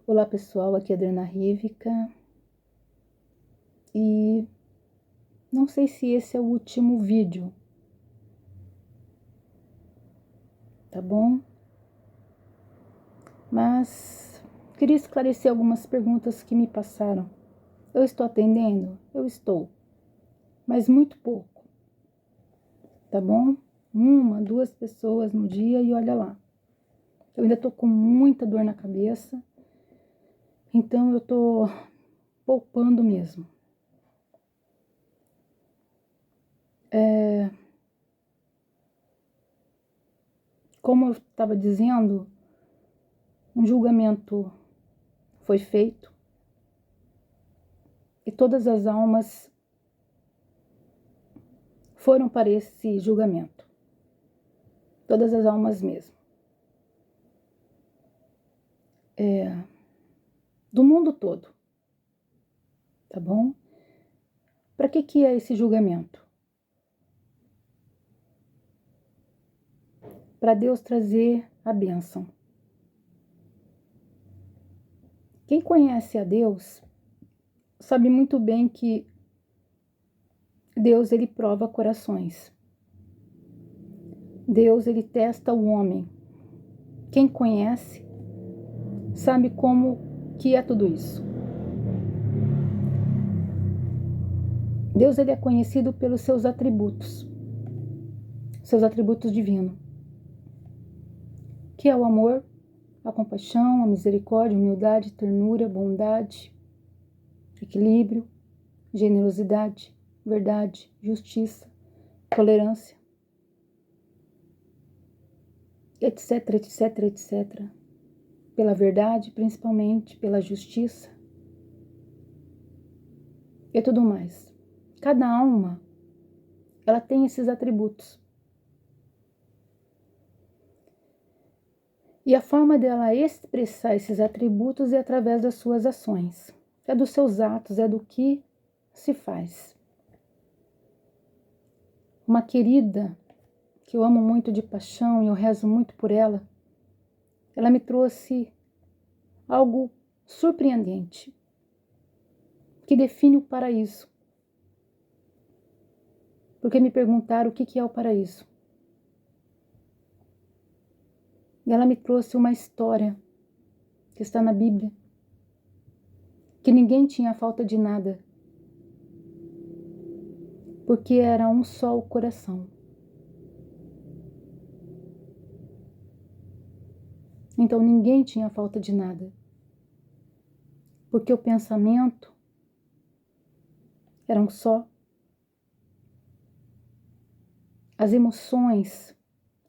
Olá pessoal, aqui é a Adriana Rivica e não sei se esse é o último vídeo, tá bom? Mas queria esclarecer algumas perguntas que me passaram. Eu estou atendendo? Eu estou, mas muito pouco, tá bom? 1, 2 pessoas no dia e olha lá. Eu ainda tô com muita dor na cabeça, então eu tô poupando mesmo. Como eu estava dizendo, um julgamento foi feito e todas as almas foram para esse julgamento. Todas as almas mesmo. Do mundo todo. Tá bom? Para que é esse julgamento? Para Deus trazer a bênção. Quem conhece a Deus sabe muito bem que Deus, ele prova corações. Deus, ele testa o homem. Quem conhece sabe como que é tudo isso. Deus, ele é conhecido pelos seus atributos divinos, que é o amor, a compaixão, a misericórdia, a humildade, ternura, bondade, equilíbrio, generosidade, verdade, justiça, tolerância, etc, etc, etc. Pela verdade, principalmente, pela justiça e tudo mais. Cada alma, ela tem esses atributos. E a forma dela expressar esses atributos é através das suas ações. É dos seus atos, é do que se faz. Uma querida, que eu amo muito de paixão e eu rezo muito por ela me trouxe algo surpreendente, que define o paraíso. Porque me perguntaram o que é o paraíso. E ela me trouxe uma história que está na Bíblia, que ninguém tinha falta de nada, porque era um só o coração. Então ninguém tinha falta de nada, porque o pensamento era um só, as emoções,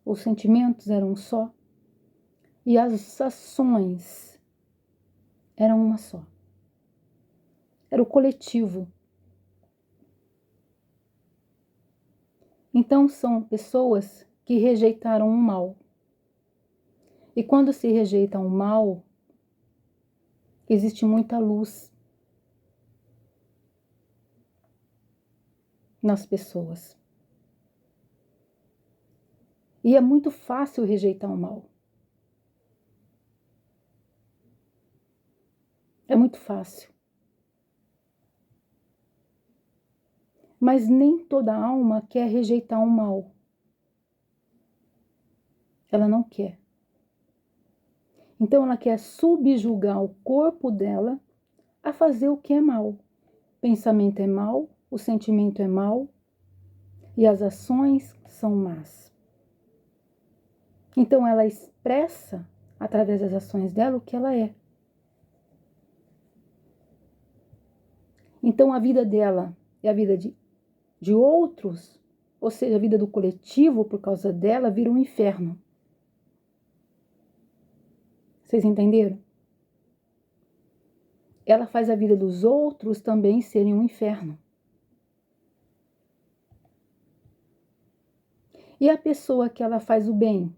os sentimentos eram um só, e as ações eram uma só. Era o coletivo. Então são pessoas que rejeitaram o mal. E quando se rejeita o mal, existe muita luz nas pessoas. E é muito fácil rejeitar o mal. É muito fácil. Mas nem toda alma quer rejeitar o mal. Ela não quer. Então ela quer subjugar o corpo dela a fazer o que é mal. Pensamento é mal, o sentimento é mal e as ações são más. Então ela expressa, através das ações dela, o que ela é. Então a vida dela é a vida de outros, ou seja, a vida do coletivo, por causa dela, vira um inferno. Vocês entenderam? Ela faz a vida dos outros também serem um inferno. E a pessoa que ela faz o bem?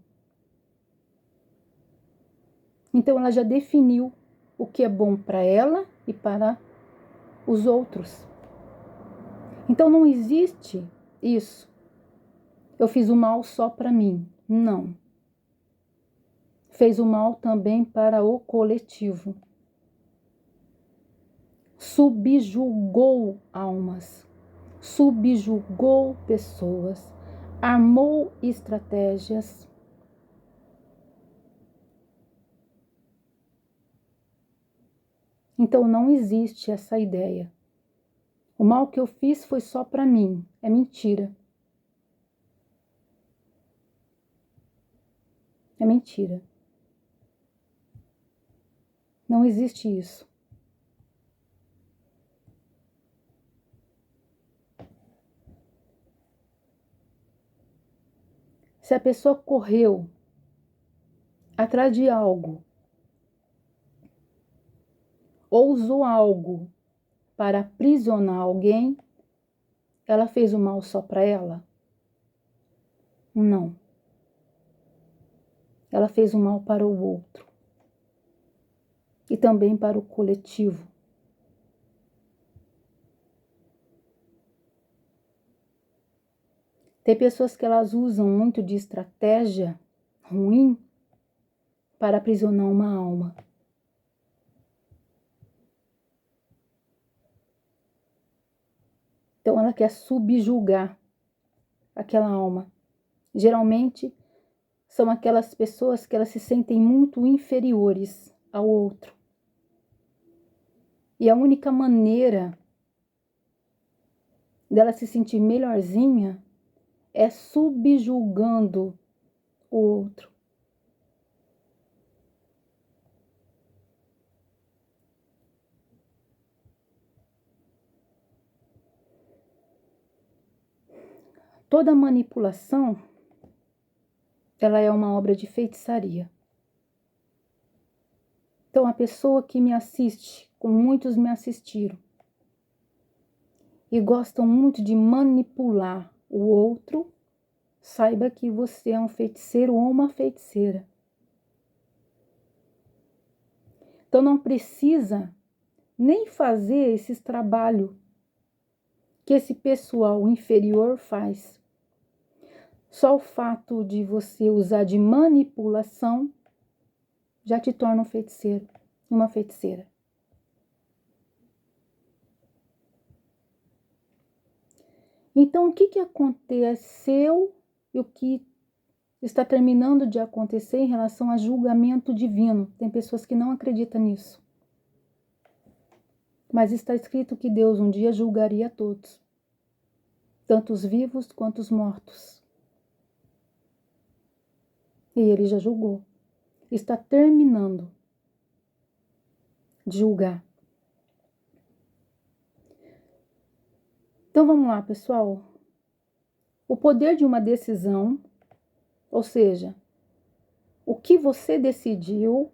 Então ela já definiu o que é bom para ela e para os outros. Então não existe isso. Eu fiz o mal só para mim. Não. Fez o mal também para o coletivo. subjugou almas, subjugou pessoas, armou estratégias. Então não existe essa ideia. O mal que eu fiz foi só para mim. É mentira. É mentira. Não existe isso. Se a pessoa correu atrás de algo, ou usou algo para aprisionar alguém, ela fez o mal só para ela? Não. Ela fez o mal para o outro. E também para o coletivo. Tem pessoas que elas usam muito de estratégia ruim para aprisionar uma alma. Então ela quer subjugar aquela alma. Geralmente são aquelas pessoas que elas se sentem muito inferiores ao outro. E a única maneira dela se sentir melhorzinha é subjugando o outro. Toda manipulação, ela é uma obra de feitiçaria. Então, a pessoa que me assiste, como muitos me assistiram, e gostam muito de manipular o outro, saiba que você é um feiticeiro ou uma feiticeira. Então, não precisa nem fazer esses trabalhos que esse pessoal inferior faz. Só o fato de você usar de manipulação já te torna um feiticeiro, uma feiticeira. Então, o que aconteceu e o que está terminando de acontecer em relação a julgamento divino? Tem pessoas que não acreditam nisso. Mas está escrito que Deus um dia julgaria a todos, tanto os vivos quanto os mortos. E ele já julgou. Está terminando de julgar. Então vamos lá, pessoal. O poder de uma decisão, ou seja, o que você decidiu,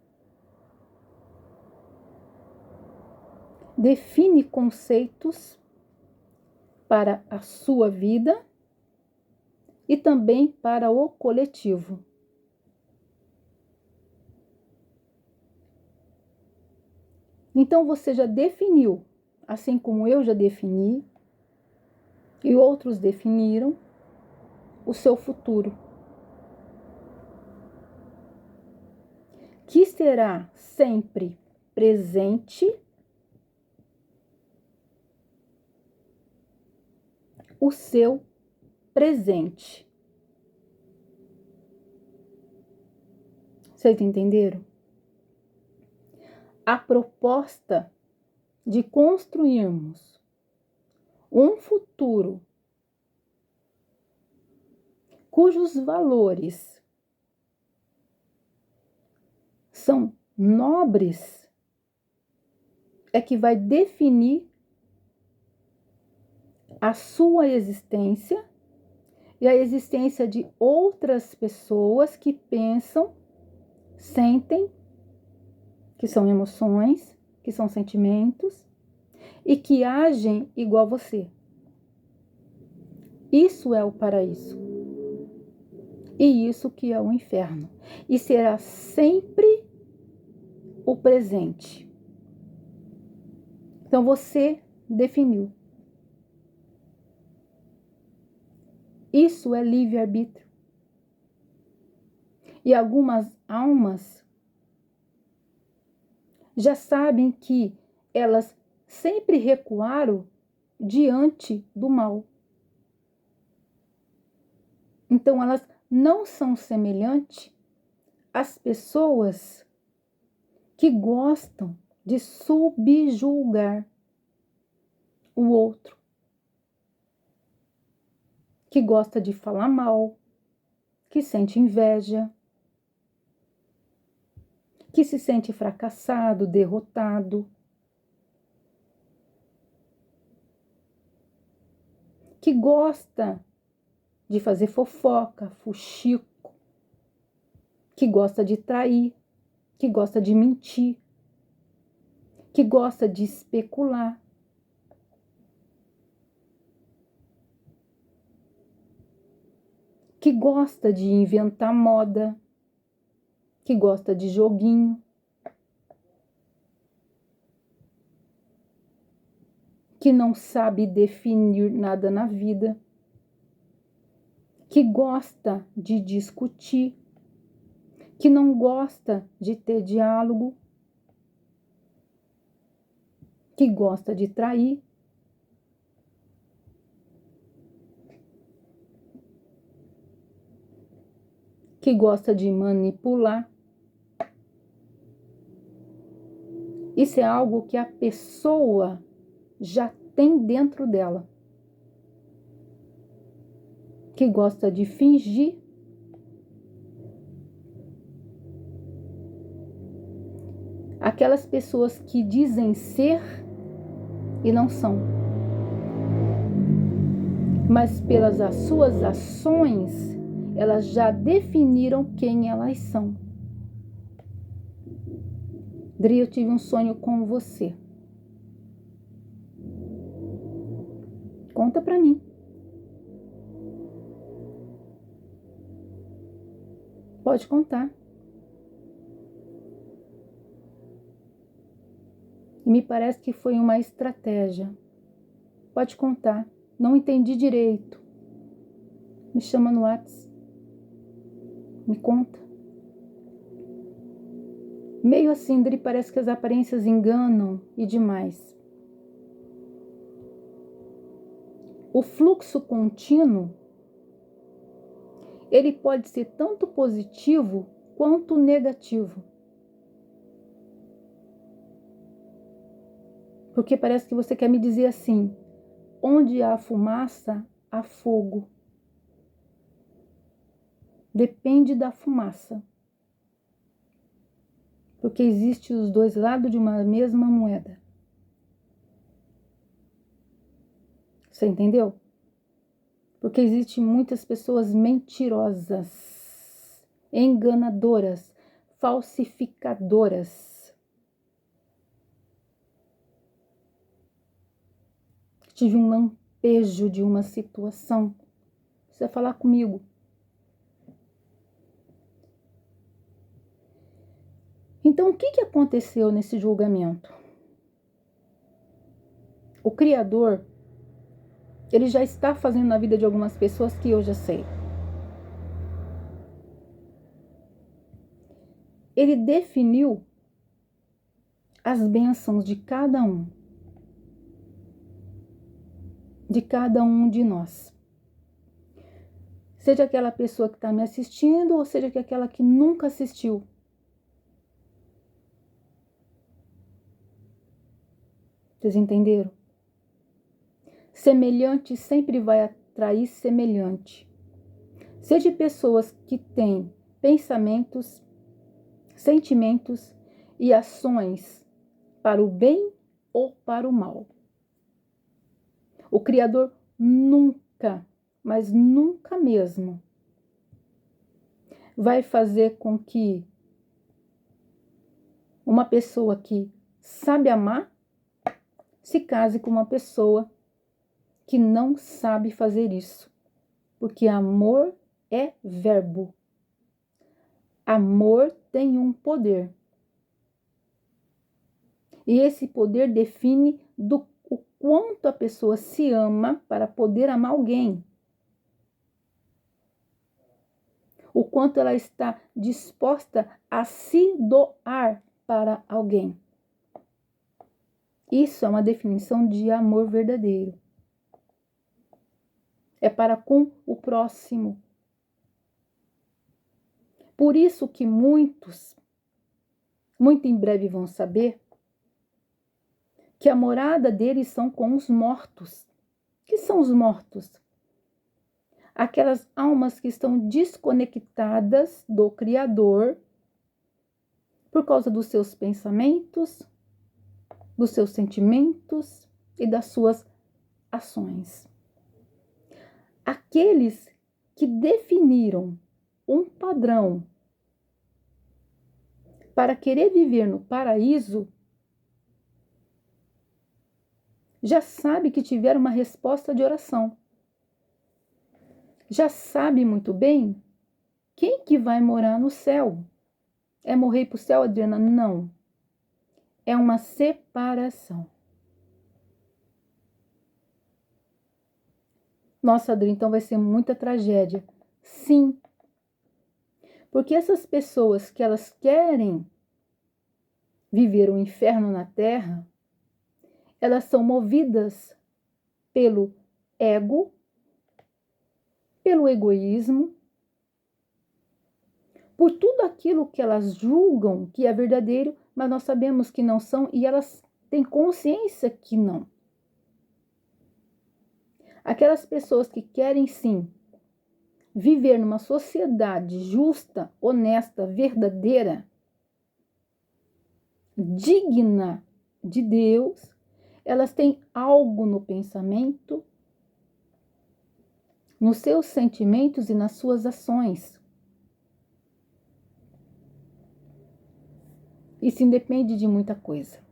define conceitos para a sua vida e também para o coletivo. Então você já definiu, assim como eu já defini e outros definiram, o seu futuro, que será sempre presente, o seu presente. Vocês entenderam? A proposta de construirmos um futuro cujos valores são nobres é que vai definir a sua existência e a existência de outras pessoas que pensam, sentem, que são emoções, que são sentimentos e que agem igual a você. Isso é o paraíso. E isso que é o inferno. E será sempre o presente. Então você definiu. Isso é livre-arbítrio. E algumas almas já sabem que elas sempre recuaram diante do mal. Então, elas não são semelhantes às pessoas que gostam de subjugar o outro, que gosta de falar mal, que sente inveja, que se sente fracassado, derrotado, que gosta de fazer fofoca, fuxico, que gosta de trair, que gosta de mentir, que gosta de especular. Que gosta de inventar moda, que gosta de joguinho, que não sabe definir nada na vida, que gosta de discutir, que não gosta de ter diálogo, que gosta de trair, que gosta de manipular. Isso é algo que a pessoa já tem dentro dela. Que gosta de fingir. Aquelas pessoas que dizem ser e não são. Mas pelas suas ações, elas já definiram quem elas são. Dri, eu tive um sonho com você. Conta pra mim. Pode contar. E me parece que foi uma estratégia. Pode contar. Não entendi direito. Me chama no WhatsApp. Me conta. Meio assim, Dri, parece que as aparências enganam e demais. O fluxo contínuo, ele pode ser tanto positivo quanto negativo. Porque parece que você quer me dizer assim: onde há fumaça, há fogo. Depende da fumaça. Porque existem os dois lados de uma mesma moeda. Você entendeu? Porque existem muitas pessoas mentirosas, enganadoras, falsificadoras. Tive um lampejo de uma situação. Você vai falar comigo. Então, o que aconteceu nesse julgamento? O Criador, ele já está fazendo na vida de algumas pessoas que eu já sei. Ele definiu as bênçãos de cada um de nós. Seja aquela pessoa que está me assistindo, ou seja aquela que nunca assistiu. Vocês entenderam? Semelhante sempre vai atrair semelhante. Seja pessoas que têm pensamentos, sentimentos e ações para o bem ou para o mal. O Criador nunca, mas nunca mesmo, vai fazer com que uma pessoa que sabe amar se case com uma pessoa que não sabe fazer isso. Porque amor é verbo. Amor tem um poder. E esse poder define o quanto a pessoa se ama para poder amar alguém. O quanto ela está disposta a se doar para alguém. Isso é uma definição de amor verdadeiro. É para com o próximo. Por isso que muitos, muito em breve vão saber, que a morada deles são com os mortos. O que são os mortos? Aquelas almas que estão desconectadas do Criador por causa dos seus pensamentos, dos seus sentimentos e das suas ações. Aqueles que definiram um padrão para querer viver no paraíso, já sabe que tiveram uma resposta de oração. Já sabe muito bem quem que vai morar no céu. É morrer para o céu, Adriana? Não. É uma separação. Nossa, Adriana, então vai ser muita tragédia. Sim. Porque essas pessoas que elas querem viver o inferno na terra, elas são movidas pelo ego, pelo egoísmo, por tudo aquilo que elas julgam que é verdadeiro, mas nós sabemos que não são e elas têm consciência que não. Aquelas pessoas que querem sim viver numa sociedade justa, honesta, verdadeira, digna de Deus, elas têm algo no pensamento, nos seus sentimentos e nas suas ações. Isso independe de muita coisa.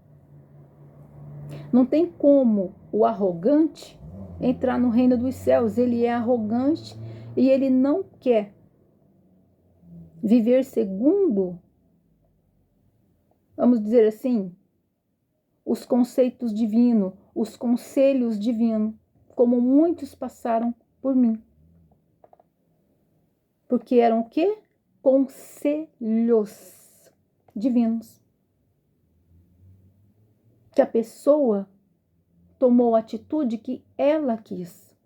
Não tem como o arrogante entrar no reino dos céus. Ele é arrogante e ele não quer viver segundo, vamos dizer assim, os conceitos divinos, os conselhos divinos, como muitos passaram por mim. Porque eram o quê? Conselhos divinos. Que a pessoa tomou a atitude que ela quis.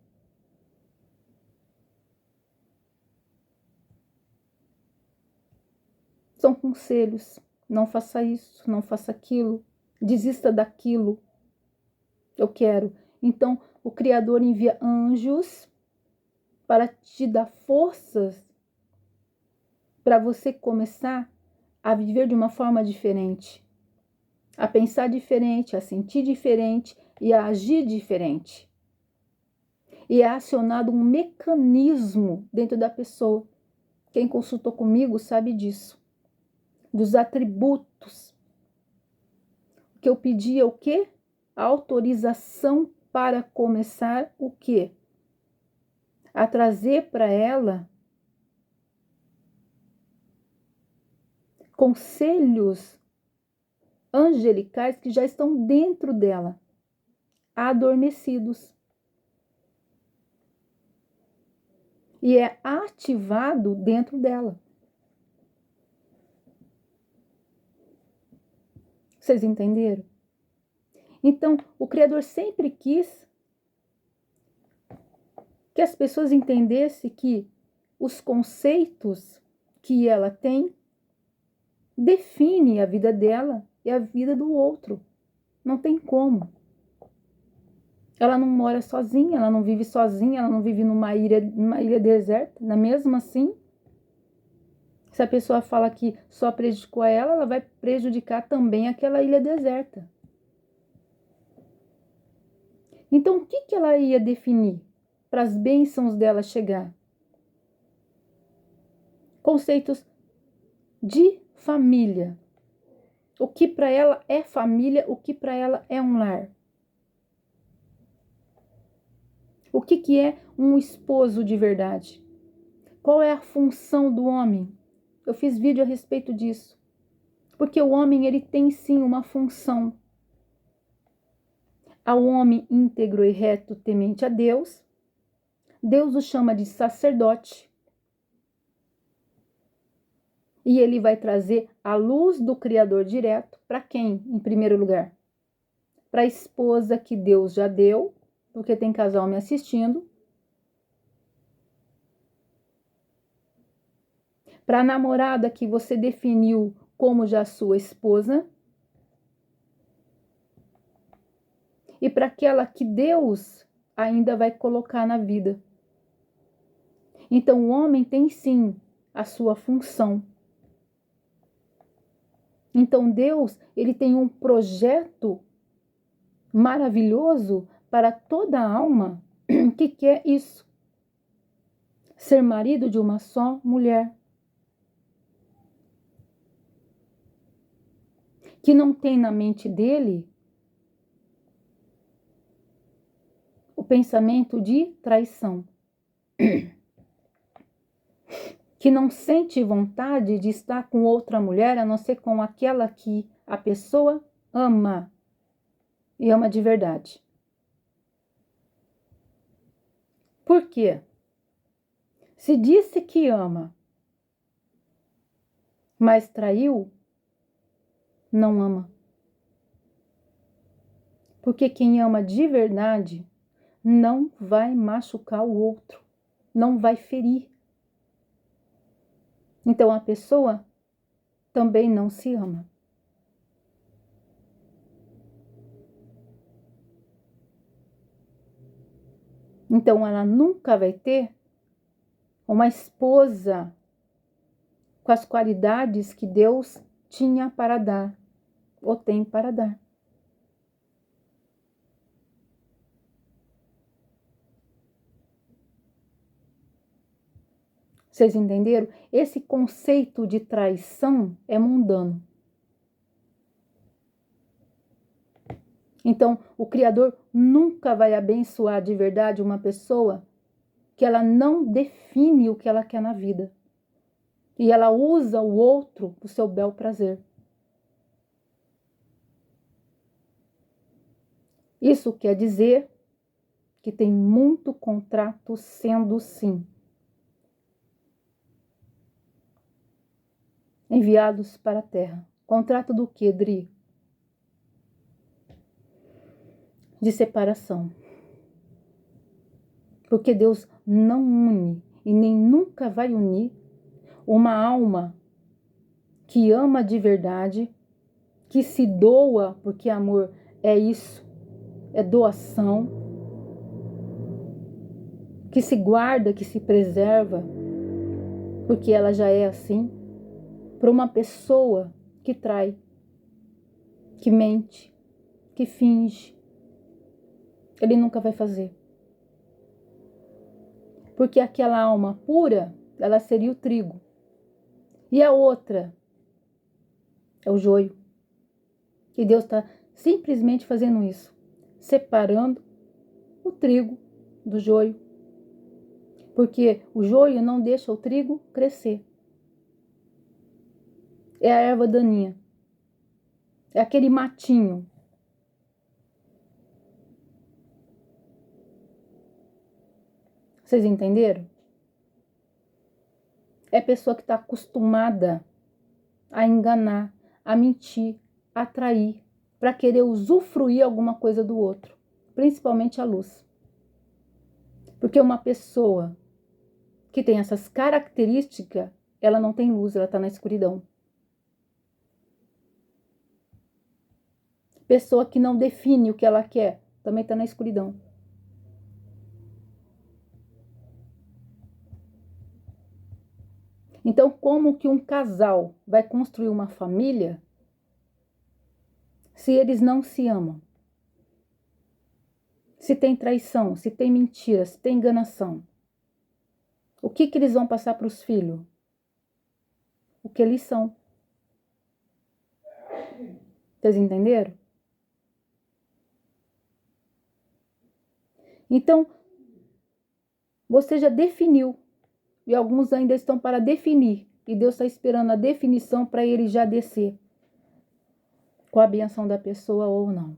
São conselhos. Não faça isso, não faça aquilo, desista daquilo. Eu quero. Então, o Criador envia anjos para te dar forças para você começar a viver de uma forma diferente, a pensar diferente, a sentir diferente e a agir diferente. E é acionado um mecanismo dentro da pessoa. Quem consultou comigo sabe disso. Dos atributos. O que eu pedi é o quê? A autorização para começar o quê? A trazer para ela conselhos angelicais que já estão dentro dela, adormecidos. E é ativado dentro dela. Vocês entenderam? Então, o Criador sempre quis que as pessoas entendessem que os conceitos que ela tem definem a vida dela e a vida do outro. Não tem como. Ela não mora sozinha, ela não vive sozinha, ela não vive numa ilha deserta. Mesmo assim, se a pessoa fala que só prejudicou ela, ela vai prejudicar também aquela ilha deserta. Então, o que ela ia definir para as bênçãos dela chegar? Conceitos de família. O que para ela é família, o que para ela é um lar. O que é um esposo de verdade? Qual é a função do homem? Eu fiz vídeo a respeito disso. Porque o homem, ele tem sim uma função. Ao homem íntegro e reto, temente a Deus, Deus o chama de sacerdote. E ele vai trazer a luz do Criador direto para quem, em primeiro lugar? para a esposa que Deus já deu, porque tem casal me assistindo, para a namorada que você definiu como já sua esposa, e para aquela que Deus ainda vai colocar na vida. Então, o homem tem sim a sua função. Então, Deus, ele tem um projeto maravilhoso para toda alma que quer isso. Ser marido de uma só mulher. Que não tem na mente dele o pensamento de traição. Que não sente vontade de estar com outra mulher, a não ser com aquela que a pessoa ama. E ama de verdade. Por quê? Se disse que ama, mas traiu, não ama. Porque quem ama de verdade não vai machucar o outro, não vai ferir. Então a pessoa também não se ama. Então ela nunca vai ter uma esposa com as qualidades que Deus tinha para dar, ou tem para dar. Vocês entenderam? Esse conceito de traição é mundano. Então, o Criador nunca vai abençoar de verdade uma pessoa que ela não define o que ela quer na vida. E ela usa o outro para o seu bel prazer. Isso quer dizer que tem muito contrato sendo sim enviados para a terra. Contrato do quê, Dri? De separação. Porque Deus não une e nem nunca vai unir uma alma que ama de verdade, que se doa, porque amor é isso, é doação, que se guarda, que se preserva, porque ela já é assim, para uma pessoa que trai, que mente, que finge. Ele nunca vai fazer. Porque aquela alma pura, ela seria o trigo. E a outra é o joio. E Deus está simplesmente fazendo isso, separando o trigo do joio. Porque o joio não deixa o trigo crescer. É a erva daninha. É aquele matinho. Vocês entenderam? É a pessoa que está acostumada a enganar, a mentir, a trair, para querer usufruir alguma coisa do outro, principalmente a luz. Porque uma pessoa que tem essas características, ela não tem luz, ela está na escuridão. Pessoa que não define o que ela quer, também está na escuridão. Então, como que um casal vai construir uma família se eles não se amam? Se tem traição, se tem mentira, se tem enganação? O que eles vão passar para os filhos? O que eles são. Vocês entenderam? Então, você já definiu. E alguns ainda estão para definir. E Deus está esperando a definição para ele já descer. Com a benção da pessoa ou não.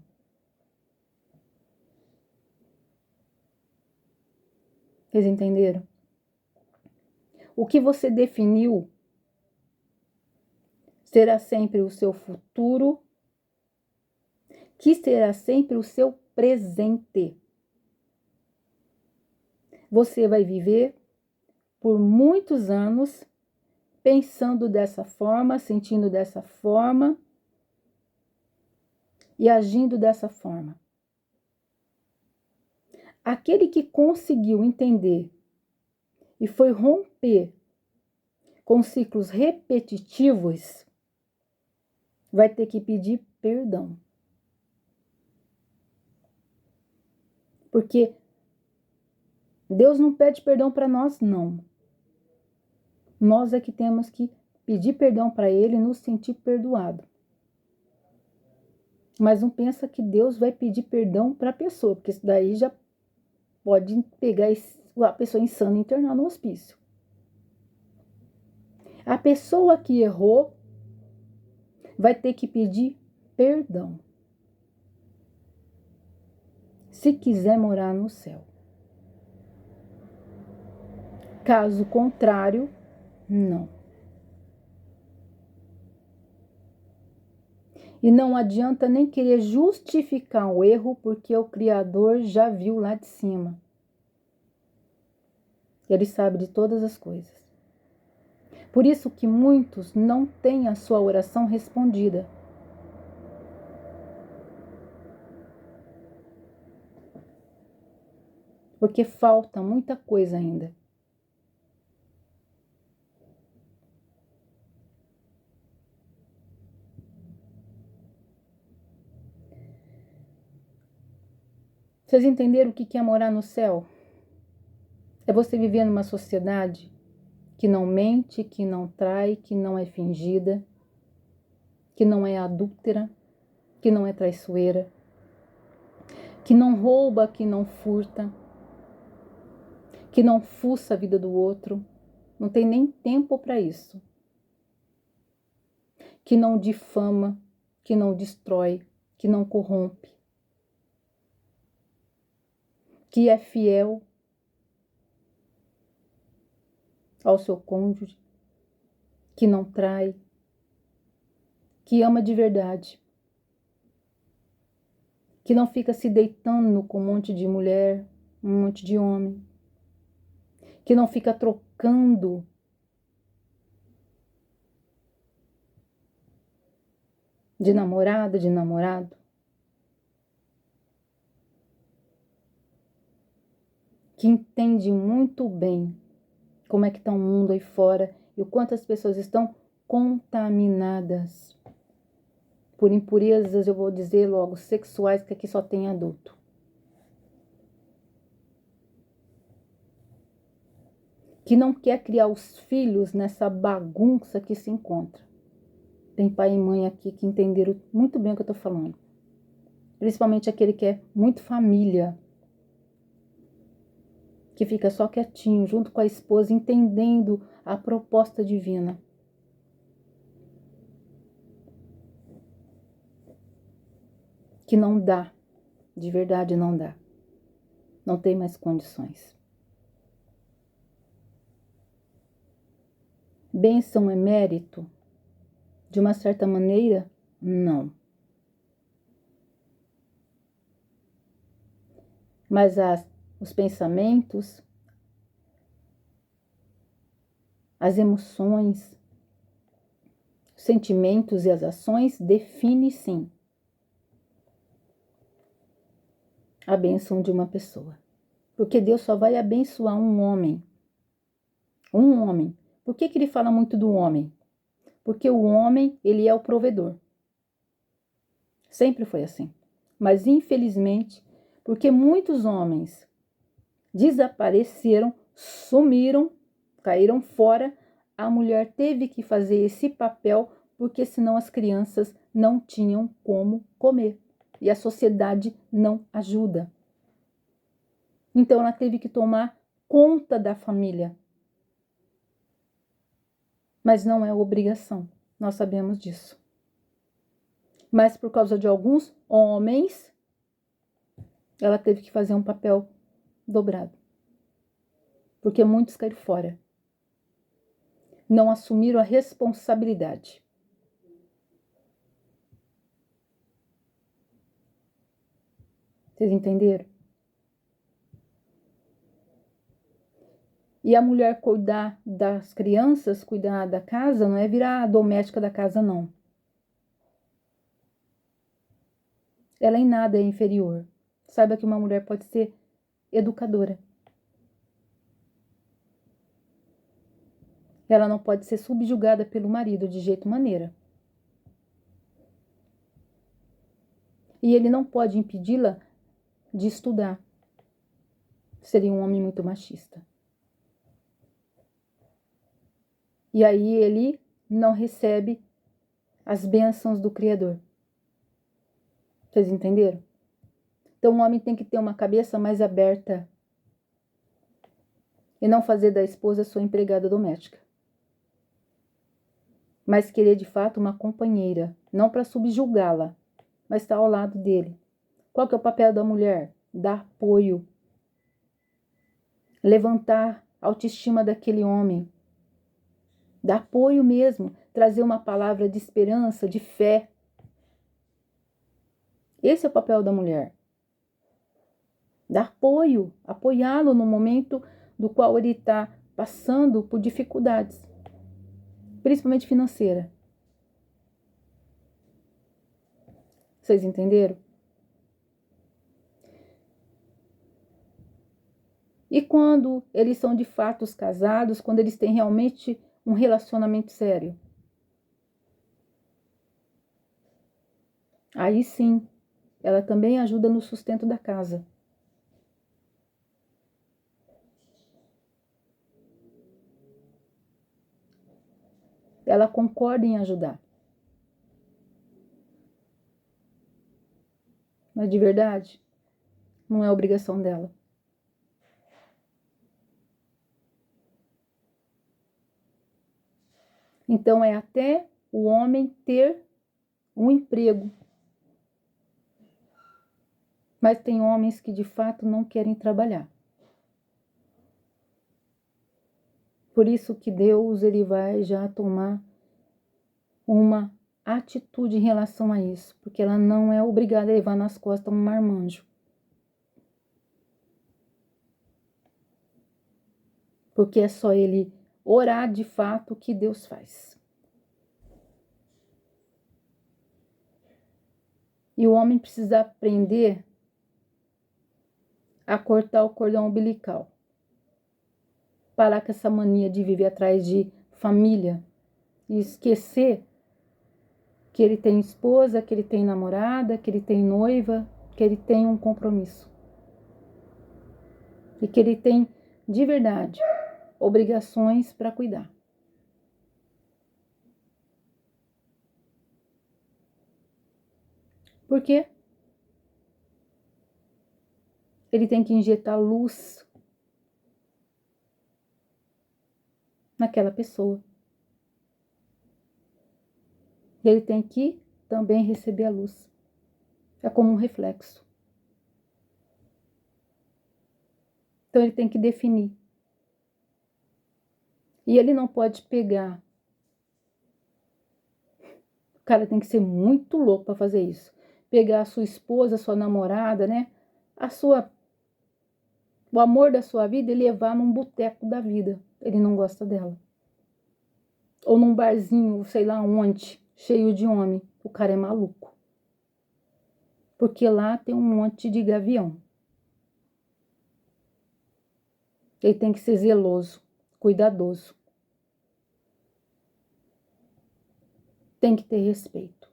Vocês entenderam? O que você definiu será sempre o seu futuro que será sempre o seu presente. Você vai viver por muitos anos pensando dessa forma, sentindo dessa forma e agindo dessa forma. Aquele que conseguiu entender e foi romper com ciclos repetitivos, vai ter que pedir perdão. Porque Deus não pede perdão para nós, não. Nós é que temos que pedir perdão para Ele e nos sentir perdoado. Mas não pensa que Deus vai pedir perdão para a pessoa, porque isso daí já pode pegar a pessoa insana e internar no hospício. A pessoa que errou vai ter que pedir perdão, se quiser morar no céu. Caso contrário, não. E não adianta nem querer justificar o erro, porque o Criador já viu lá de cima. Ele sabe de todas as coisas. Por isso que muitos não têm a sua oração respondida. Porque falta muita coisa ainda. Vocês entenderam o que é morar no céu? É você viver numa sociedade que não mente, que não trai, que não é fingida, que não é adúltera, que não é traiçoeira, que não rouba, que não furta, que não fuça a vida do outro, não tem nem tempo para isso, que não difama, que não destrói, que não corrompe, que é fiel ao seu cônjuge, que não trai, que ama de verdade, que não fica se deitando com um monte de mulher, um monte de homem, que não fica trocando de namorada, de namorado, que entende muito bem como é que está o mundo aí fora e o quanto as pessoas estão contaminadas por impurezas, eu vou dizer logo, sexuais, que aqui só tem adulto. Que não quer criar os filhos nessa bagunça que se encontra. Tem pai e mãe aqui que entenderam muito bem o que eu estou falando. Principalmente aquele que é muito família, que fica só quietinho, junto com a esposa, entendendo a proposta divina. Que não dá, de verdade não dá. Não tem mais condições. Bênção é mérito? De uma certa maneira, não. Mas os pensamentos, as emoções, os sentimentos e as ações definem sim a bênção de uma pessoa. Porque Deus só vai abençoar um homem. Um homem. Por que ele fala muito do homem? Porque o homem, ele é o provedor. Sempre foi assim. Mas infelizmente, porque muitos homens desapareceram, sumiram, caíram fora, a mulher teve que fazer esse papel, porque senão as crianças não tinham como comer. E a sociedade não ajuda. Então ela teve que tomar conta da família. Mas não é obrigação, nós sabemos disso. Mas por causa de alguns homens, ela teve que fazer um papel dobrado. Porque muitos caíram fora. Não assumiram a responsabilidade. Vocês entenderam? E a mulher cuidar das crianças, cuidar da casa, não é virar a doméstica da casa, não. Ela em nada é inferior. Saiba que uma mulher pode ser educadora. Ela não pode ser subjugada pelo marido de jeito maneira. E ele não pode impedi-la de estudar. Seria um homem muito machista. E aí ele não recebe as bênçãos do Criador. Vocês entenderam? Então o homem tem que ter uma cabeça mais aberta e não fazer da esposa sua empregada doméstica. Mas querer de fato uma companheira, não para subjugá-la, mas estar ao lado dele. Qual que é o papel da mulher? Dar apoio. Levantar a autoestima daquele homem. Dar apoio mesmo, trazer uma palavra de esperança, de fé. Esse é o papel da mulher. Dar apoio, apoiá-lo no momento do qual ele está passando por dificuldades, principalmente financeira. Vocês entenderam? E quando eles são de fato casados, quando eles têm realmente um relacionamento sério? Aí sim, ela também ajuda no sustento da casa. Ela concorda em ajudar. Mas de verdade, não é obrigação dela. Então é até o homem ter um emprego. Mas tem homens que de fato não querem trabalhar. Por isso que Deus ele vai já tomar uma atitude em relação a isso, porque ela não é obrigada a levar nas costas um marmanjo. Porque é só ele orar de fato o que Deus faz. E o homem precisa aprender a cortar o cordão umbilical. Parar com essa mania de viver atrás de família e esquecer que ele tem esposa, que ele tem namorada, que ele tem noiva, que ele tem um compromisso. E que ele tem, de verdade, obrigações para cuidar. Por quê? Ele tem que injetar luz naquela pessoa. Ele tem que também receber a luz. É como um reflexo. Então ele tem que definir. E ele não pode pegar. O cara tem que ser muito louco para fazer isso. Pegar a sua esposa, a sua namorada, né? O amor da sua vida e levar num boteco da vida. Ele não gosta dela. Ou num barzinho, sei lá onde, cheio de homem. O cara é maluco. Porque lá tem um monte de gavião. Ele tem que ser zeloso, cuidadoso. Tem que ter respeito.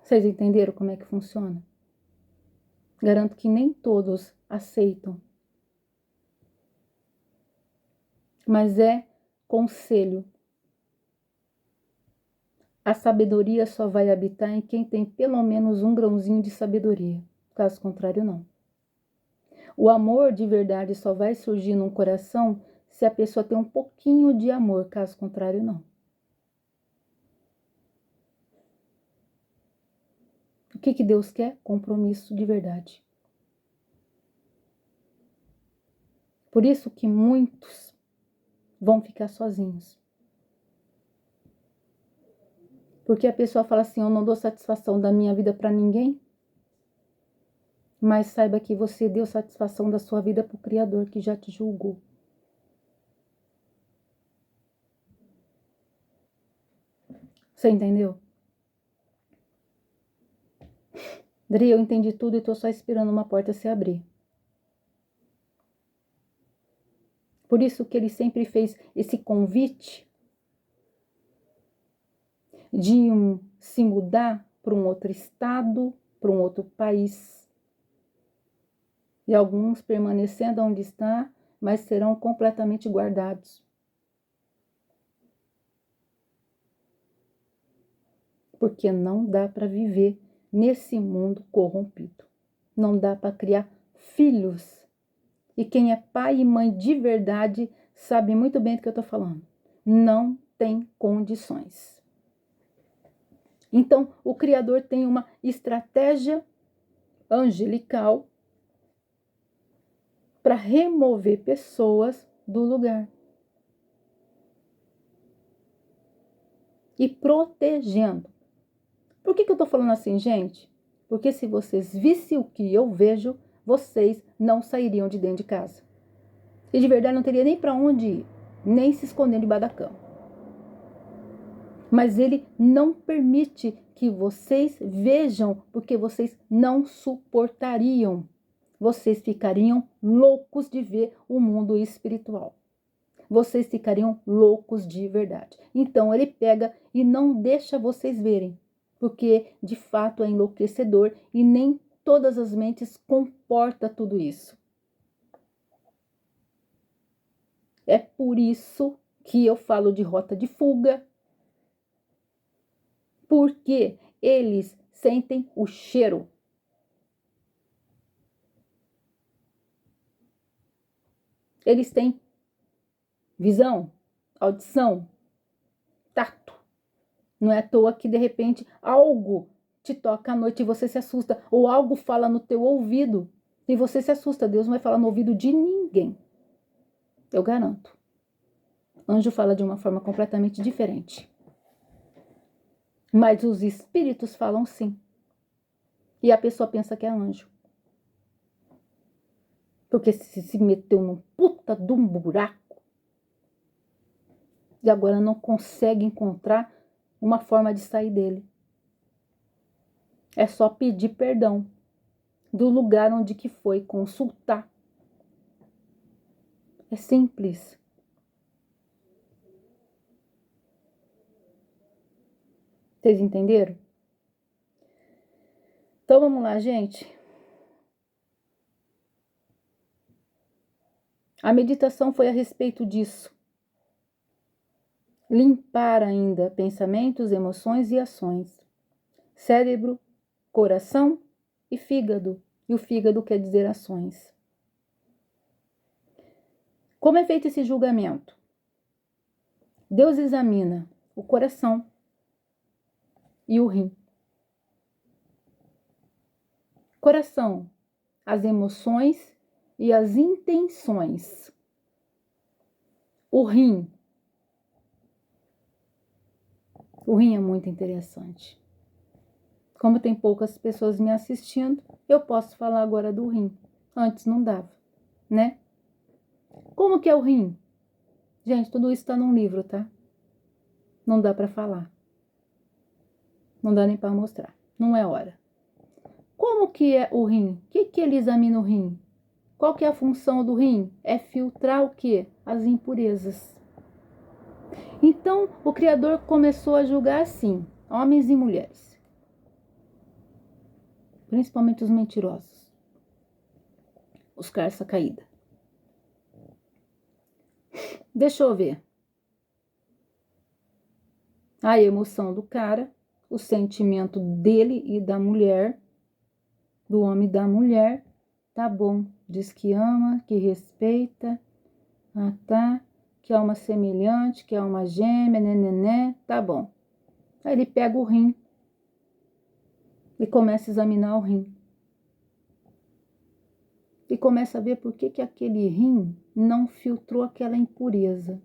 Vocês entenderam como é que funciona? Garanto que nem todos aceitam. Mas é conselho. A sabedoria só vai habitar em quem tem pelo menos um grãozinho de sabedoria. Caso contrário, não. O amor de verdade só vai surgir num coração se a pessoa tem um pouquinho de amor. Caso contrário, não. O que Deus quer? Compromisso de verdade. Por isso que muitos vão ficar sozinhos. Porque a pessoa fala assim, eu não dou satisfação da minha vida para ninguém. Mas saiba que você deu satisfação da sua vida para o Criador que já te julgou. Você entendeu? Dri, eu entendi tudo e estou só esperando uma porta se abrir. Por isso que ele sempre fez esse convite de se mudar para um outro estado, para um outro país. E alguns permanecendo onde está, mas serão completamente guardados. Porque não dá para viver nesse mundo corrompido. Não dá para criar filhos. E quem é pai e mãe de verdade sabe muito bem do que eu estou falando. Não tem condições. Então, o Criador tem uma estratégia angelical para remover pessoas do lugar. E protegendo. Por que eu estou falando assim, gente? Porque se vocês vissem o que eu vejo, vocês não sairiam de dentro de casa. E de verdade não teria nem para onde ir, nem se esconder debaixo da cama. Mas ele não permite que vocês vejam, porque vocês não suportariam. Vocês ficariam loucos de ver o mundo espiritual. Vocês ficariam loucos de verdade. Então ele pega e não deixa vocês verem, porque de fato é enlouquecedor e nem todas as mentes comportam tudo isso. É por isso que eu falo de rota de fuga, porque eles sentem o cheiro. Eles têm visão, audição, tato. Não é à toa que de repente algo te toca à noite e você se assusta, ou algo fala no teu ouvido e você se assusta. Deus não vai falar no ouvido de ninguém. Eu garanto. Anjo fala de uma forma completamente diferente. Mas os espíritos falam sim. E a pessoa pensa que é anjo. Porque se meteu num puta de um buraco e agora não consegue encontrar uma forma de sair dele. É só pedir perdão do lugar onde que foi, consultar. É simples. Vocês entenderam? Então vamos lá, gente. A meditação foi a respeito disso. Limpar ainda pensamentos, emoções e ações. Cérebro, coração e fígado. E o fígado quer dizer ações. Como é feito esse julgamento? Deus examina o coração e o rim. Coração, as emoções e as intenções. O rim é muito interessante. Como tem poucas pessoas me assistindo, eu posso falar agora do rim. Antes não dava, né? Como que é o rim? Gente, tudo isso está num livro, tá? Não dá para falar. Não dá nem para mostrar. Não é hora. Como que é o rim? O que ele examina o rim? Qual que é a função do rim? É filtrar o quê? As impurezas. Então, o Criador começou a julgar assim, homens e mulheres. Principalmente os mentirosos. Os carça caída. Deixa eu ver. A emoção do cara, o sentimento dele e da mulher, do homem e da mulher, tá bom. Diz que ama, que respeita, tá, que é uma semelhante, que é uma gêmea, né, tá bom. Aí ele pega o rim e começa a examinar o rim. E começa a ver por que aquele rim não filtrou aquela impureza.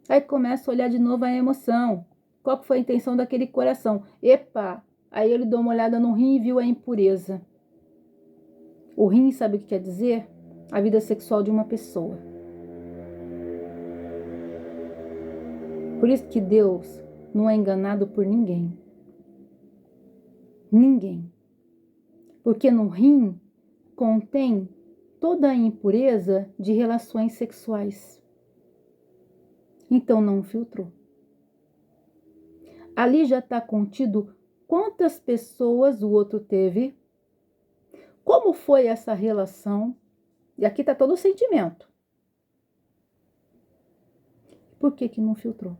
Aí começa a olhar de novo a emoção. Qual que foi a intenção daquele coração? Epa, Aí ele deu uma olhada no rim e viu a impureza. O rim, sabe o que quer dizer? A vida sexual de uma pessoa. Por isso que Deus não é enganado por ninguém. Ninguém. Porque no rim contém toda a impureza de relações sexuais. Então não filtrou. Ali já está contido quantas pessoas o outro teve, como foi essa relação, e aqui está todo o sentimento. Por que que não filtrou?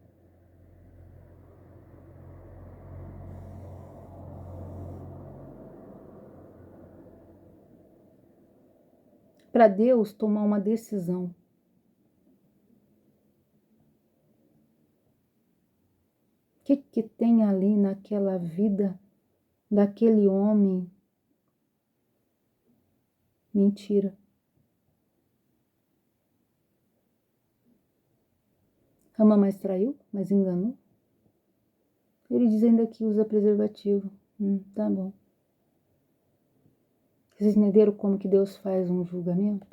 Para Deus tomar uma decisão. O que tem ali naquela vida daquele homem? Mentira. Ama, mas traiu, mas enganou. Ele dizendo que usa preservativo. Tá bom. Vocês entenderam como que Deus faz um julgamento?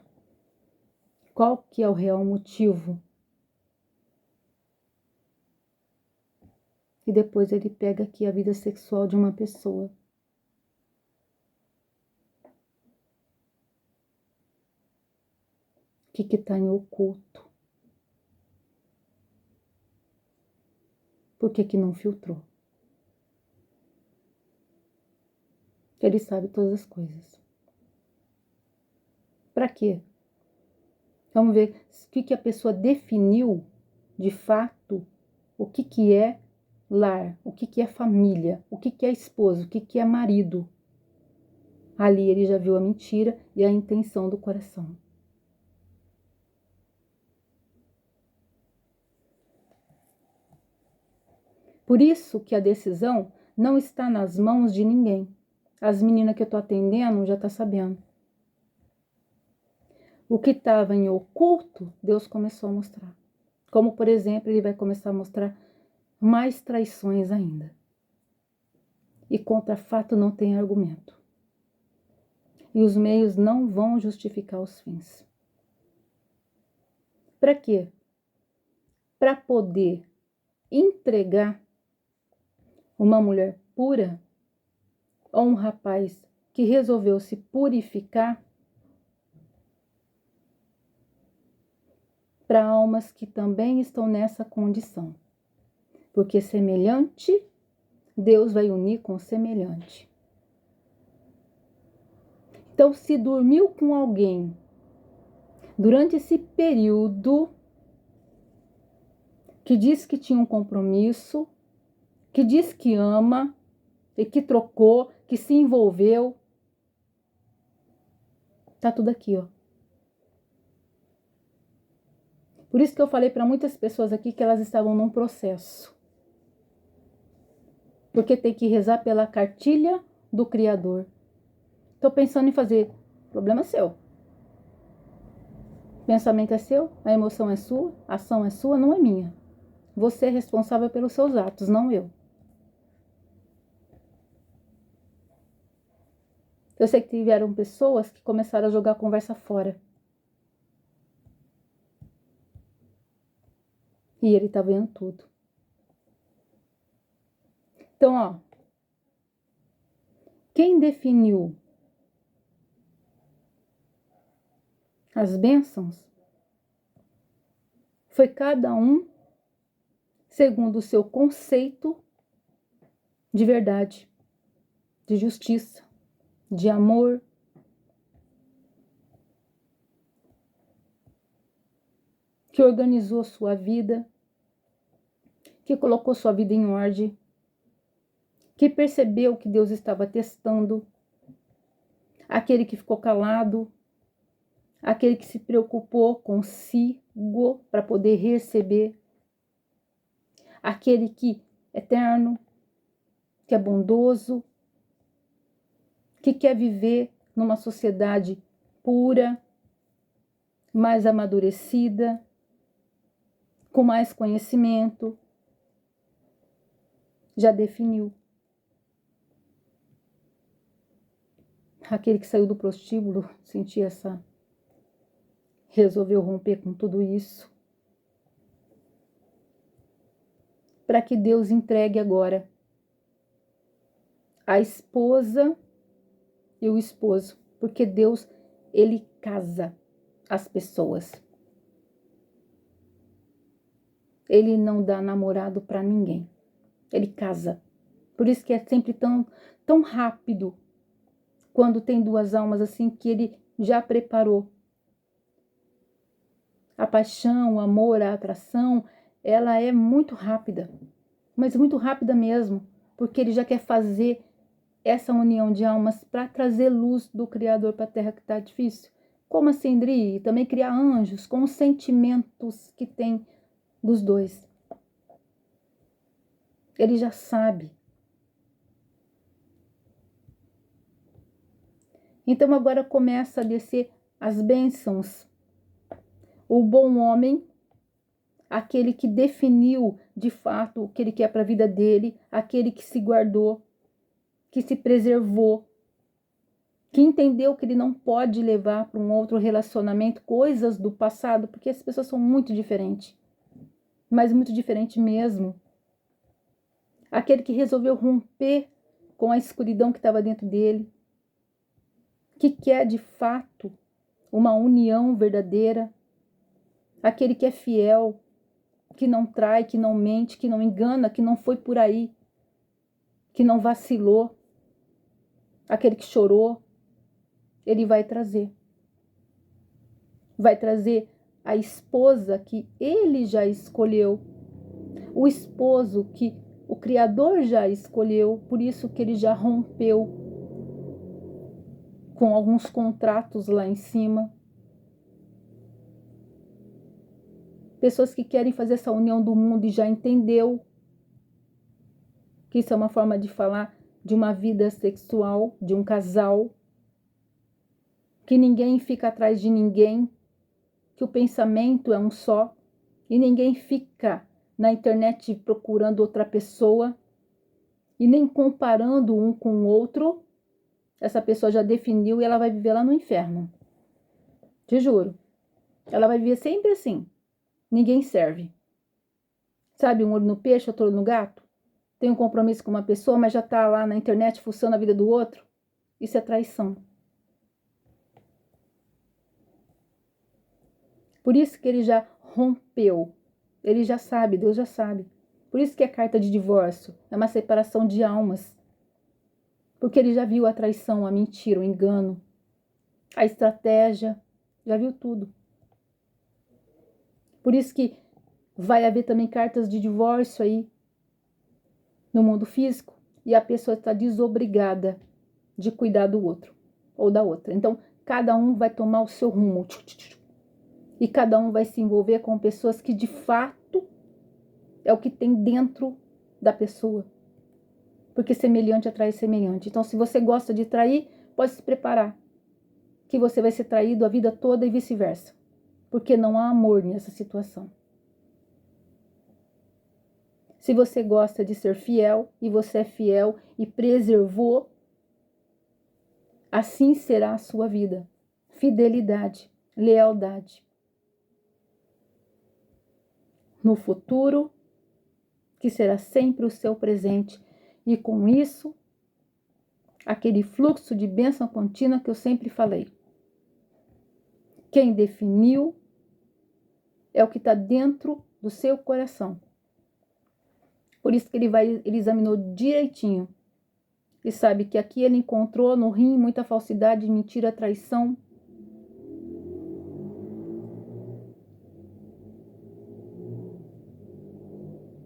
Qual que é o real motivo? E depois ele pega aqui a vida sexual de uma pessoa. O que está em oculto? Por que não filtrou? Ele sabe todas as coisas. Para quê? Vamos ver o que a pessoa definiu de fato, o que é lar, o que é família, o que é esposo, o que é marido. Ali ele já viu a mentira e a intenção do coração. Por isso que a decisão não está nas mãos de ninguém. As meninas que eu estou atendendo já estão sabendo. O que estava em oculto, Deus começou a mostrar. Como, por exemplo, ele vai começar a mostrar mais traições ainda. E contra fato não tem argumento. E os meios não vão justificar os fins. Para quê? Para poder entregar uma mulher pura ou um rapaz que resolveu se purificar para almas que também estão nessa condição. Porque semelhante, Deus vai unir com semelhante. Então, se dormiu com alguém durante esse período que diz que tinha um compromisso, que diz que ama e que trocou, que se envolveu, tá tudo aqui, ó. Por isso que eu falei para muitas pessoas aqui que elas estavam num processo. Porque tem que rezar pela cartilha do Criador. Tô pensando em fazer. Problema seu. Pensamento é seu, a emoção é sua, a ação é sua, não é minha. Você é responsável pelos seus atos, não eu. Eu sei que tiveram pessoas que começaram a jogar a conversa fora. E ele tá vendo tudo. Então, ó. Quem definiu as bênçãos foi cada um segundo o seu conceito de verdade, de justiça, de amor. Que organizou sua vida, que colocou sua vida em ordem, que percebeu que Deus estava testando, aquele que ficou calado, aquele que se preocupou consigo para poder receber, aquele que é eterno, que é bondoso, que quer viver numa sociedade pura, mais amadurecida, com mais conhecimento, já definiu. Aquele que saiu do prostíbulo, resolveu romper com tudo isso, para que Deus entregue agora a esposa e o esposo, porque Deus, ele casa as pessoas. Ele não dá namorado para ninguém. Ele casa. Por isso que é sempre tão rápido quando tem duas almas assim que ele já preparou. A paixão, o amor, a atração, ela é muito rápida, mas muito rápida mesmo, porque ele já quer fazer essa união de almas para trazer luz do Criador para a Terra que está difícil. Como assim, Dri? Também criar anjos com os sentimentos que tem dos dois. Ele já sabe. Então agora começa a descer as bênçãos. O bom homem, aquele que definiu de fato o que ele quer para a vida dele, aquele que se guardou, que se preservou, que entendeu que ele não pode levar para um outro relacionamento coisas do passado, porque as pessoas são muito diferentes, mas muito diferente mesmo. Aquele que resolveu romper com a escuridão que estava dentro dele, que quer de fato uma união verdadeira, aquele que é fiel, que não trai, que não mente, que não engana, que não foi por aí, que não vacilou, aquele que chorou, ele vai trazer. Vai trazer a esposa que ele já escolheu, o esposo que o Criador já escolheu, por isso que ele já rompeu com alguns contratos lá em cima. Pessoas que querem fazer essa união do mundo e já entendeu que isso é uma forma de falar de uma vida sexual, de um casal, que ninguém fica atrás de ninguém, que o pensamento é um só, e ninguém fica na internet procurando outra pessoa e nem comparando um com o outro. Essa pessoa já definiu e ela vai viver lá no inferno. Te juro. Ela vai viver sempre assim. Ninguém serve. Sabe, um olho no peixe, outro olho no gato? Tem um compromisso com uma pessoa, mas já tá lá na internet fuçando a vida do outro. Isso é traição. Por isso que ele já rompeu. Ele já sabe, Deus já sabe. Por isso que é carta de divórcio. É uma separação de almas. Porque ele já viu a traição, a mentira, o engano, a estratégia. Já viu tudo. Por isso que vai haver também cartas de divórcio aí no mundo físico. E a pessoa está desobrigada de cuidar do outro ou da outra. Então, cada um vai tomar o seu rumo. E cada um vai se envolver com pessoas que de fato é o que tem dentro da pessoa. Porque semelhante atrai semelhante. Então, se você gosta de trair, pode se preparar. Que você vai ser traído a vida toda e vice-versa. Porque não há amor nessa situação. Se você gosta de ser fiel e você é fiel e preservou, assim será a sua vida. Fidelidade, lealdade. No futuro, que será sempre o seu presente. E com isso, aquele fluxo de bênção contínua que eu sempre falei. Quem definiu é o que está dentro do seu coração. Por isso que ele examinou direitinho. E sabe que aqui ele encontrou no rim muita falsidade, mentira, traição.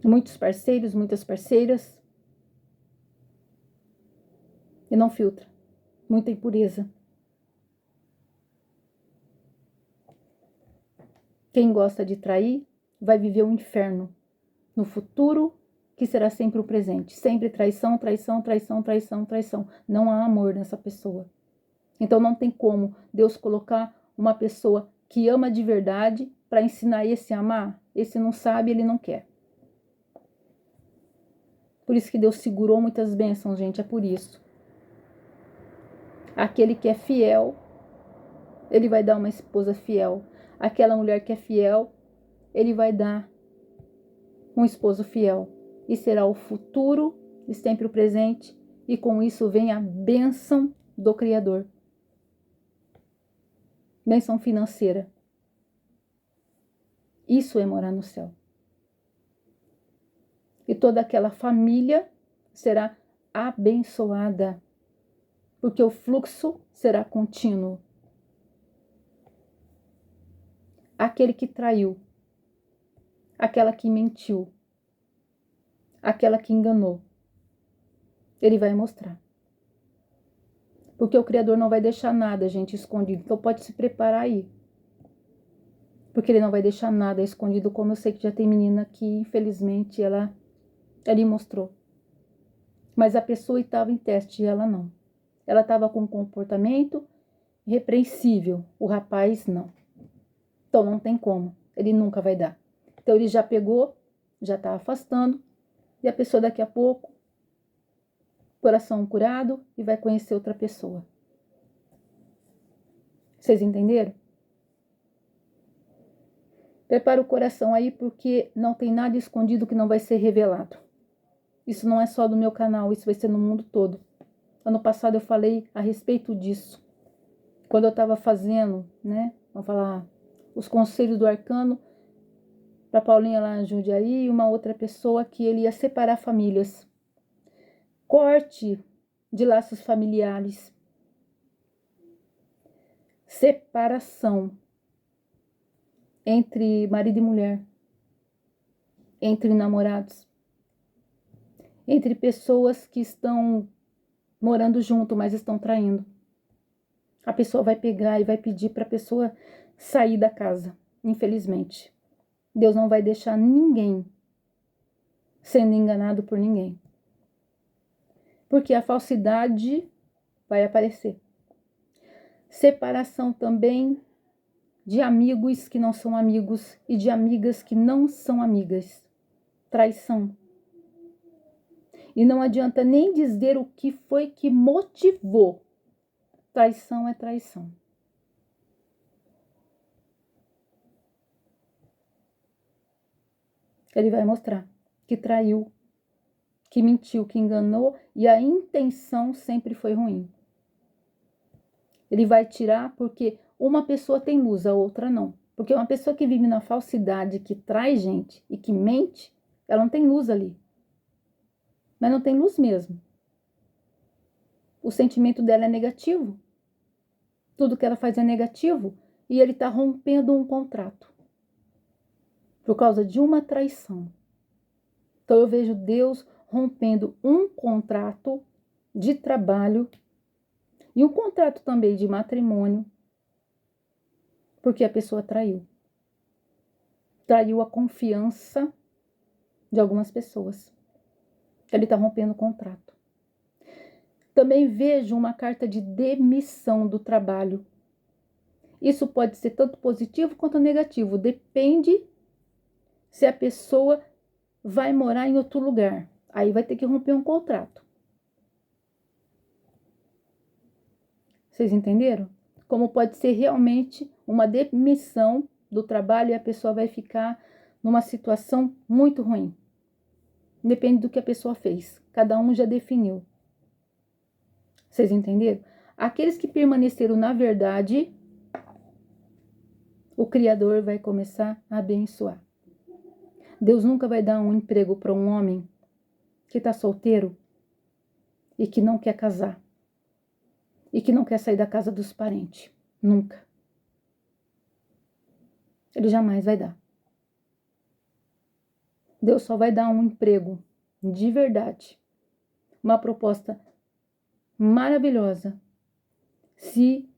Muitos parceiros, muitas parceiras. E não filtra. Muita impureza. Quem gosta de trair vai viver um inferno no futuro, que será sempre o presente. Sempre traição, traição, traição, traição, traição. Não há amor nessa pessoa. Então não tem como Deus colocar uma pessoa que ama de verdade para ensinar esse a amar. Esse não sabe, ele não quer. Por isso que Deus segurou muitas bênçãos, gente, é por isso. Aquele que é fiel, ele vai dar uma esposa fiel. Aquela mulher que é fiel, ele vai dar um esposo fiel. E será o futuro e sempre o presente. E com isso vem a bênção do Criador. Bênção financeira. Isso é morar no céu. E toda aquela família será abençoada. Porque o fluxo será contínuo. Aquele que traiu, aquela que mentiu, aquela que enganou, ele vai mostrar. Porque o Criador não vai deixar nada, gente, escondido. Então pode se preparar aí. Porque ele não vai deixar nada escondido, como eu sei que já tem menina que, infelizmente, ela mostrou. Mas a pessoa estava em teste e ela não. Ela estava com um comportamento repreensível. O rapaz não. Então não tem como. Ele nunca vai dar. Então ele já pegou, já está afastando. E a pessoa daqui a pouco, coração curado, e vai conhecer outra pessoa. Vocês entenderam? Prepara o coração aí, porque não tem nada escondido que não vai ser revelado. Isso não é só do meu canal, isso vai ser no mundo todo. Ano passado eu falei a respeito disso. Quando eu estava fazendo, né? Vamos falar, os conselhos do arcano para Paulinha lá em Jundiaí e uma outra pessoa que ele ia separar famílias. Corte de laços familiares. Separação entre marido e mulher. Entre namorados. Entre pessoas que estão morando junto, mas estão traindo. A pessoa vai pegar e vai pedir para a pessoa sair da casa, infelizmente. Deus não vai deixar ninguém sendo enganado por ninguém. Porque a falsidade vai aparecer. Separação também de amigos que não são amigos e de amigas que não são amigas. Traição. E não adianta nem dizer o que foi que motivou. Traição é traição. Ele vai mostrar que traiu, que mentiu, que enganou e a intenção sempre foi ruim. Ele vai tirar porque uma pessoa tem luz, a outra não. Porque uma pessoa que vive na falsidade, que trai gente e que mente, ela não tem luz ali. Mas não tem luz mesmo. O sentimento dela é negativo. Tudo que ela faz é negativo e ele está rompendo um contrato. Por causa de uma traição. Então eu vejo Deus rompendo um contrato de trabalho e um contrato também de matrimônio, porque a pessoa traiu. Traiu a confiança de algumas pessoas. Ele está rompendo o contrato. Também vejo uma carta de demissão do trabalho. Isso pode ser tanto positivo quanto negativo. Depende se a pessoa vai morar em outro lugar. Aí vai ter que romper um contrato. Vocês entenderam? Como pode ser realmente uma demissão do trabalho e a pessoa vai ficar numa situação muito ruim. Depende do que a pessoa fez. Cada um já definiu. Vocês entenderam? Aqueles que permaneceram na verdade, o Criador vai começar a abençoar. Deus nunca vai dar um emprego para um homem que está solteiro e que não quer casar. E que não quer sair da casa dos parentes. Nunca. Ele jamais vai dar. Deus só vai dar um emprego de verdade. Uma proposta maravilhosa. Se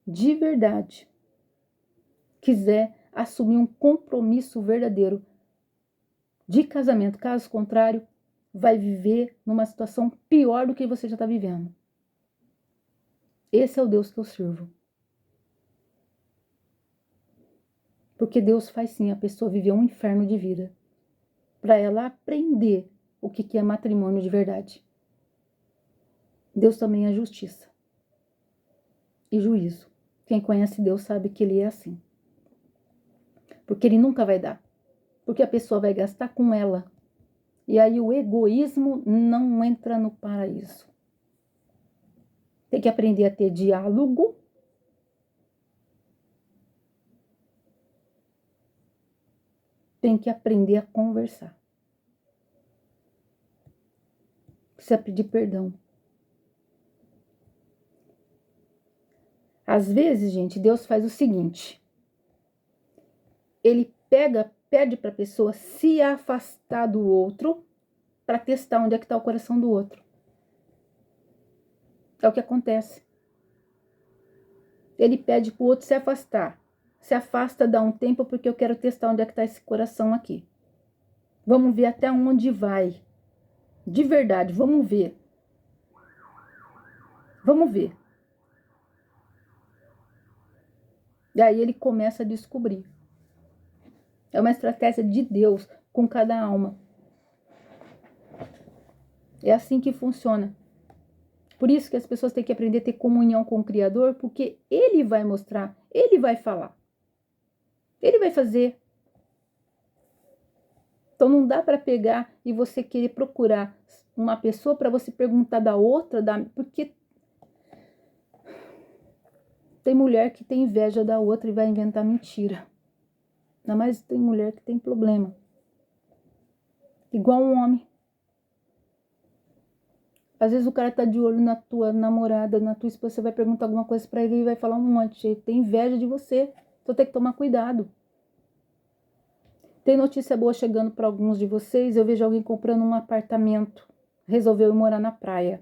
de verdade quiser assumir um compromisso verdadeiro de casamento. Caso contrário, vai viver numa situação pior do que você já está vivendo. Esse é o Deus que eu sirvo. Porque Deus faz sim a pessoa viver um inferno de vida. Para ela aprender o que é matrimônio de verdade. Deus também é justiça. e juízo. Quem conhece Deus sabe que ele é assim. Porque ele nunca vai dar. Porque a pessoa vai gastar com ela. E aí o egoísmo não entra no paraíso. Tem que aprender a ter diálogo. Tem que aprender a conversar. Precisa pedir perdão. Às vezes, gente, Deus faz o seguinte. Ele pede para a pessoa se afastar do outro para testar onde é que está o coração do outro. É o que acontece. Ele pede para o outro se afastar. Se afasta, dá um tempo, porque eu quero testar onde é que está esse coração aqui. Vamos ver até onde vai. De verdade, vamos ver. Vamos ver. E aí ele começa a descobrir. É uma estratégia de Deus com cada alma. É assim que funciona. Por isso que as pessoas têm que aprender a ter comunhão com o Criador, porque Ele vai mostrar, Ele vai falar. Ele vai fazer. Então não dá para pegar e você querer procurar uma pessoa para você perguntar da outra, porque tem mulher que tem inveja da outra e vai inventar mentira. Ainda mais tem mulher que tem problema. Igual um homem. Às vezes o cara tá de olho na tua namorada, na tua esposa, você vai perguntar alguma coisa para ele e vai falar um monte. Ele tem inveja de você. Então tem que tomar cuidado. Tem notícia boa chegando para alguns de vocês. Eu vejo alguém comprando um apartamento. Resolveu ir morar na praia.